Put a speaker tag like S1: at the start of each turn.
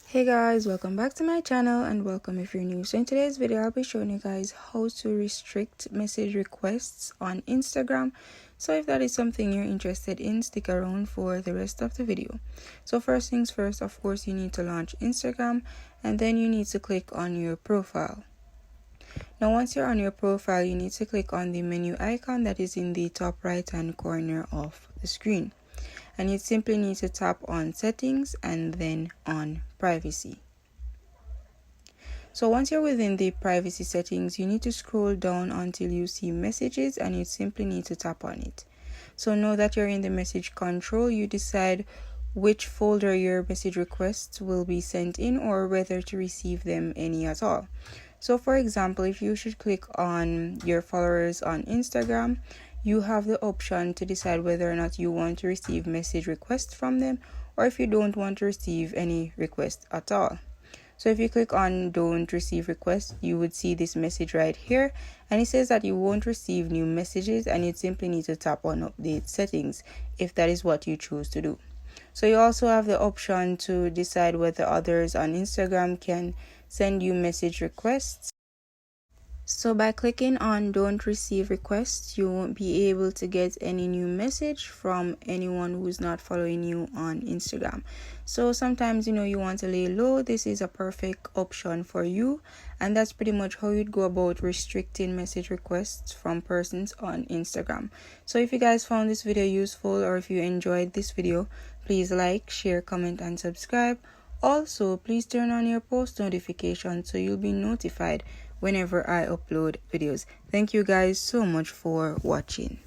S1: Hey guys, welcome back to my channel and welcome if you're new. So in today's video I'll be showing you guys how to restrict message requests on Instagram. So if that is something you're interested in, stick around for the rest of the video. So first things first, of course, you need to launch Instagram and then you need to click on your profile. Now once you're on your profile, you need to click on the menu icon that is in the top right hand corner of the screen. And you simply need to tap on settings and then on privacy. So once you're within the privacy settings, you need to scroll down until you see messages and you simply need to tap on it. So know that you're in the message control. You decide which folder your message requests will be sent in or whether to receive them any at all. So for example, if you should click on your followers on Instagram, you have the option to decide whether or not you want to receive message requests from them or if you don't want to receive any requests at all. So if you click on don't receive requests, you would see this message right here and it says that you won't receive new messages and you simply need to tap on update settings if that is what you choose to do. So you also have the option to decide whether others on Instagram can send you message requests. So by clicking on don't receive requests, you won't be able to get any new message from anyone who's not following you on Instagram. So sometimes you want to lay low. This is a perfect option for you, and that's pretty much how you'd go about restricting message requests from persons on Instagram. So if you guys found this video useful or if you enjoyed this video, please like, share, comment and subscribe. Also, please turn on your post notifications so you'll be notified whenever I upload videos. Thank you guys so much for watching.